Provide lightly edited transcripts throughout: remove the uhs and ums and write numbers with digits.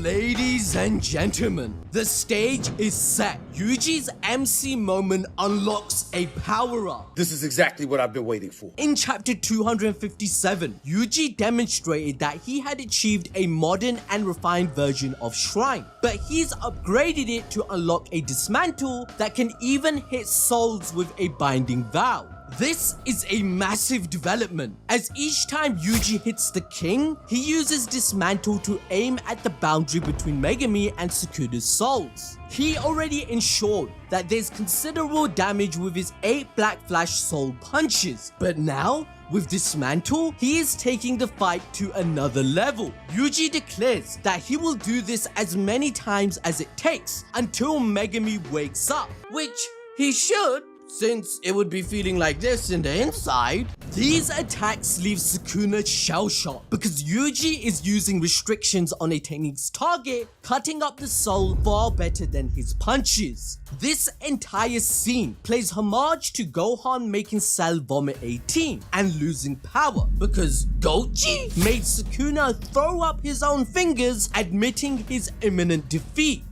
Ladies and gentlemen, the stage is set. Yuji's MC moment unlocks a power-up. This is exactly what I've been waiting for. In chapter 257, Yuji demonstrated that he had achieved a modern and refined version of Shrine, but he's upgraded it to unlock a dismantle that can even hit souls with a binding vow. This is a massive development, as each time Yuji hits the king, he uses Dismantle to aim at the boundary between Megami and Sukuna's souls. He already ensured that there's considerable damage with his 8 Black Flash soul punches, but now, with Dismantle, he is taking the fight to another level. Yuji declares that he will do this as many times as it takes until Megami wakes up, which he should, since it would be feeling like this in the inside. These attacks leave Sukuna shell-shocked because Yuji is using restrictions on a technique's target, cutting up the soul far better than his punches. This entire scene plays homage to Gohan making Cell vomit 18 and losing power because Goji made Sukuna throw up his own fingers, admitting his imminent defeat.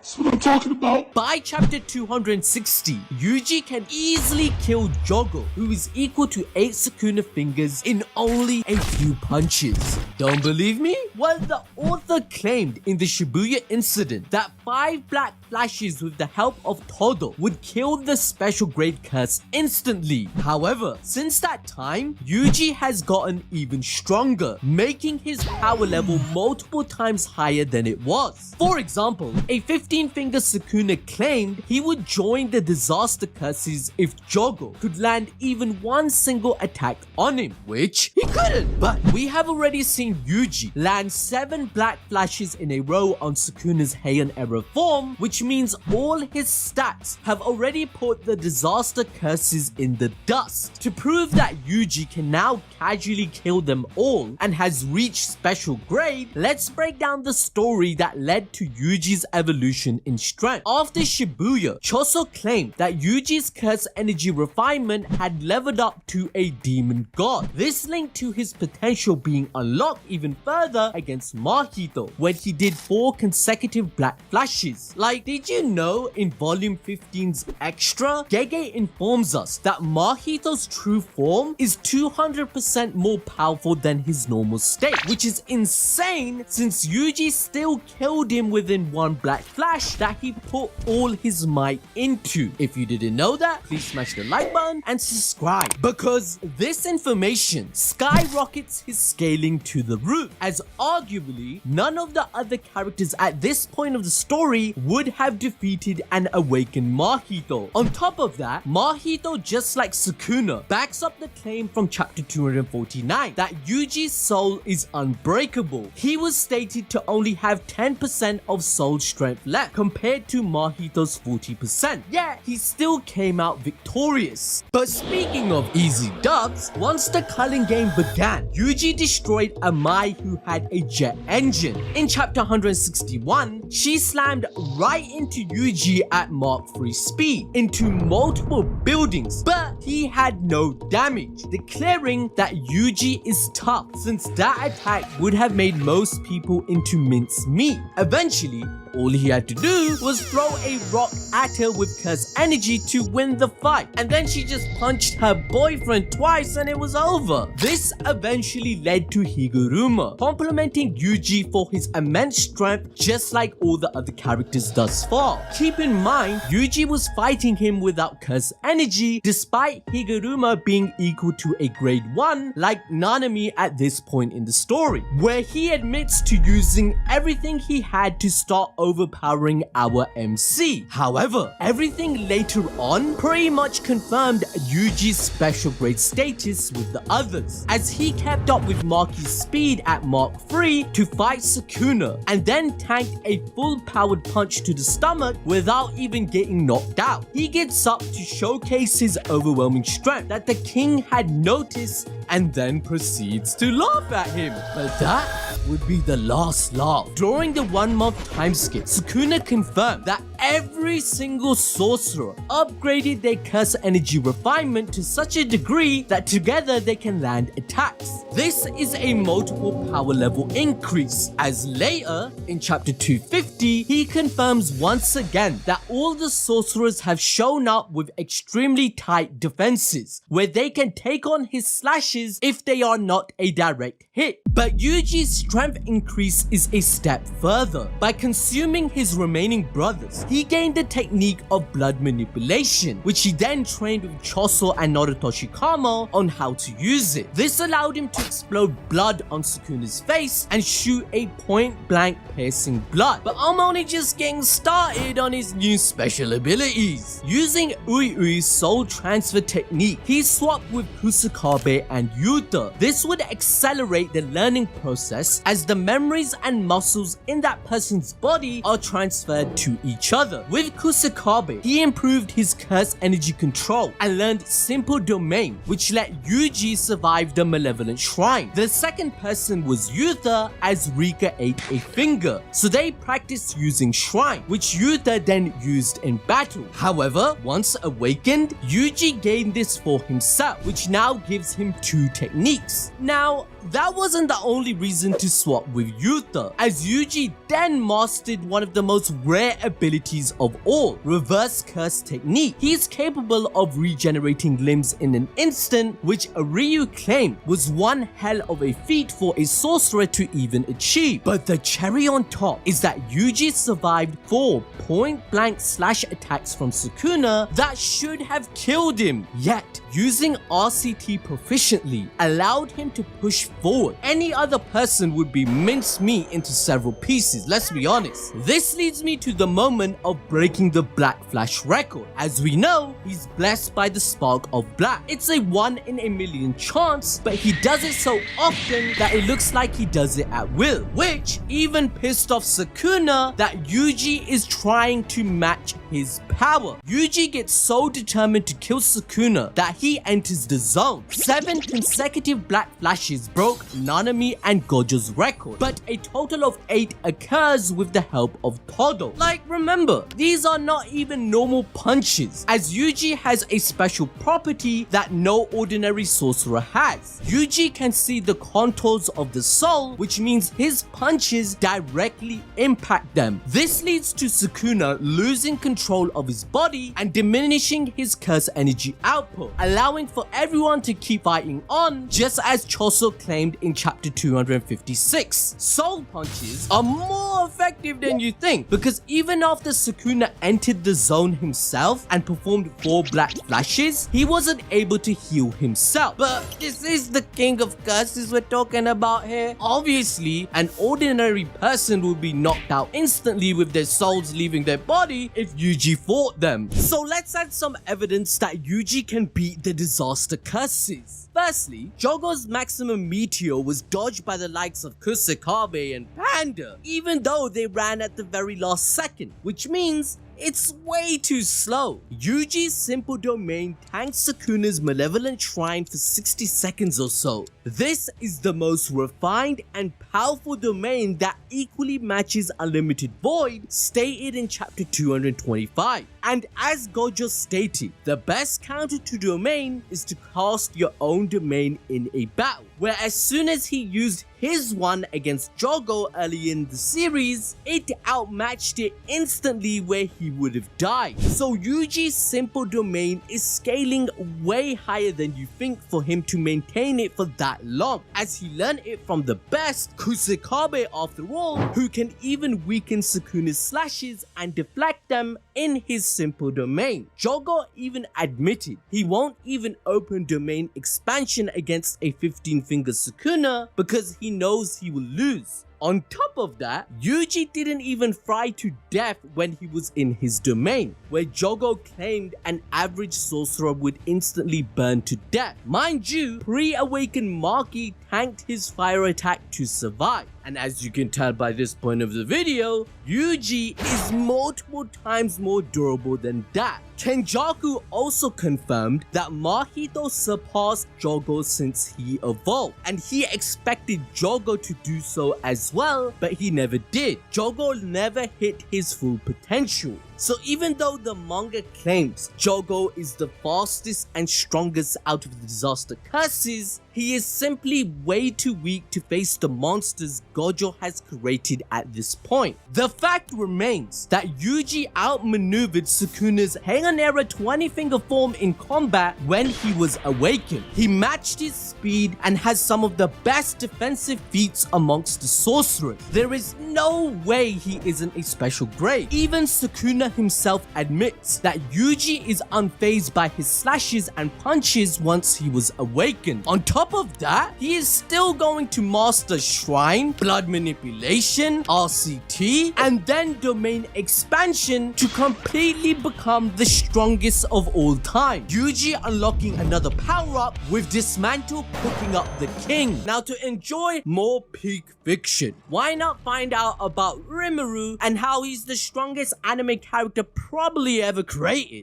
That's what I'm talking about. By chapter 260, Yuji can easily kill Jogo, who is equal to 8 Sukuna fingers in only a few punches. Don't believe me? Well, the author claimed in the Shibuya incident that 5 Black Flashes with the help of Todo would kill the special grade curse instantly. However, since that time, Yuji has gotten even stronger, making his power level multiple times higher than it was. For example, a 15-finger Sukuna claimed he would join the disaster curses if Jogo could land even one single attack on him, which he couldn't. But we have already seen Yuji land 7 Black Flashes in a row on Sukuna's Heian Era form, which means all his stats have already put the disaster curses in the dust. To prove that Yuji can now casually kill them all and has reached special grade, let's break down the story that led to Yuji's evolution in strength. After Shibuya, Choso claimed that Yuji's curse energy refinement had leveled up to a demon god. This linked to his potential being unlocked even further against Mahito when he did 4 consecutive Black Flashes. Like, did you know in volume 15's extra, Gege informs us that Mahito's true form is 200% more powerful than his normal state, which is insane since Yuji still killed him within 1 Black Flash that he put all his might into. If you didn't know that, please smash the like button and subscribe, because this information skyrockets his scaling to the roof, as arguably none of the other characters at this point of the story would have defeated and awakened Mahito. On top of that, Mahito, just like Sukuna, backs up the claim from chapter 249 that Yuji's soul is unbreakable. He was stated to only have 10% of soul strength left compared to Mahito's 40%. Yet, he still came out victorious. But speaking of easy dubs, once the culling game began, Yuji destroyed a Mai who had a jet engine. In chapter 161, she slammed right into Yuji at Mark 3 speed into multiple buildings, but he had no damage, declaring that Yuji is tough since that attack would have made most people into mincemeat. Eventually, all he had to do was throw a rock at her with curse energy to win the fight, and then she just punched her boyfriend twice and it was over. This eventually led to Higuruma complimenting Yuji for his immense strength, just like all the other characters thus far. Keep in mind, Yuji was fighting him without curse energy, despite Higuruma being equal to a grade 1 like Nanami at this point in the story, where he admits to using everything he had to start overpowering our MC. However, everything later on pretty much confirmed Yuji's special grade status with the others, as he kept up with Maki's speed at Mark 3 to fight Sukuna, and then tanked a full powered punch to the stomach without even getting knocked out. He gets up to showcase his overwhelming overwhelming strength that the king had noticed and then proceeds to laugh at him. But that would be the last laugh. During the 1 month time skip, Sukuna confirmed that every single sorcerer upgraded their curse energy refinement to such a degree that together they can land attacks. This is a multiple power level increase, as later in chapter 250 he confirms once again that all the sorcerers have shown up with extremely tight defenses where they can take on his slashes if they are not a direct hit. But Yuji's strength increase is a step further. By consuming his remaining brothers, he gained the technique of blood manipulation, which he then trained with Choso and Narutoshi Kama on how to use it. This allowed him to explode blood on Sukuna's face and shoot a point-blank piercing blood. But I'm only just getting started on his new special abilities. Using Ui's soul transfer technique, he swapped with Kusakabe and Yuta. This would accelerate the learning process as the memories and muscles in that person's body are transferred to each other. With Kusakabe, he improved his curse energy control and learned simple domain, which let Yuji survive the malevolent shrine. The second person was Yuta, as Rika ate a finger, so they practiced using shrine, which Yuta then used in battle. However, once awakened, Yuji gained this for himself, which now gives him 2 techniques. Now, that wasn't the only reason to swap with Yuta, as Yuji then mastered one of the most rare abilities of all, reverse curse technique. He is capable of regenerating limbs in an instant, which Ryu claimed was one hell of a feat for a sorcerer to even achieve. But the cherry on top is that Yuji survived 4 point-blank slash attacks from Sukuna that should have killed him, yet using RCT proficiently allowed him to push forward. Any other person would be mincemeat into several pieces, let's be honest. This leads me to the moment of breaking the Black Flash record. As we know, he's blessed by the spark of black. It's a 1 in a million chance, but he does it so often that it looks like he does it at will, which even pissed off Sukuna that Yuji is trying to match his power. Yuji gets so determined to kill Sukuna that he enters the zone. 7 consecutive black flashes broke Nanami and Gojo's record, but a total of 8 occurs with the help of Todo. Like, remember, these are not even normal punches, as Yuji has a special property that no ordinary sorcerer has. Yuji can see the contours of the soul, which means his punches directly impact them. This leads to Sukuna losing control of his body and diminishing his curse energy output, allowing for everyone to keep fighting on, just as Choso claimed in chapter 256. Soul punches are more effective than you think, because even after Sukuna entered the zone himself and performed 4 black flashes, he wasn't able to heal himself. But this is the king of curses we're talking about here. Obviously, an ordinary person would be knocked out instantly with their souls leaving their body if Yuji fought them. So let's add some evidence that Yuji can beat the disaster curses. Firstly, Jogo's maximum meteor was dodged by the likes of Kusakabe and Panda, even though they ran at the very last second, which means it's way too slow. Yuji's simple domain tanks Sukuna's malevolent shrine for 60 seconds or so. This is the most refined and powerful domain that equally matches Unlimited Void, stated in chapter 225. And as Gojo stated, the best counter to domain is to cast your own domain in a battle, where as soon as he used his one against Jogo early in the series, it outmatched it instantly where he would have died. So Yuji's simple domain is scaling way higher than you think for him to maintain it for that long, as he learned it from the best, Kusakabe after all, who can even weaken Sukuna's slashes and deflect them in his simple domain. Jogo even admitted he won't even open domain expansion against a 15-finger Sukuna because he knows he will lose. On top of that, Yuji didn't even fry to death when he was in his domain, where Jogo claimed an average sorcerer would instantly burn to death. Mind you, pre-awakened Maki tanked his fire attack to survive. And as you can tell by this point of the video, Yuji is multiple times more durable than that. Kenjaku also confirmed that Mahito surpassed Jogo since he evolved, and he expected Jogo to do so as well, but he never did. Jogo never hit his full potential. So even though the manga claims Jogo is the fastest and strongest out of the disaster curses, he is simply way too weak to face the monsters Gojo has created at this point. The fact remains that Yuji outmaneuvered Sukuna's Heian-era 20-finger form in combat when he was awakened. He matched his speed and has some of the best defensive feats amongst the sorcerers. There is no way he isn't a special grade. Even Sukuna himself admits that Yuji is unfazed by his slashes and punches once he was awakened. On top of that, he is still going to master Shrine, Blood Manipulation, RCT, and then Domain Expansion to completely become the strongest of all time. Yuji unlocking another power-up with Dismantle cooking up the king. Now to enjoy more peak fiction, why not find out about Rimuru and how he's the strongest anime character probably ever created?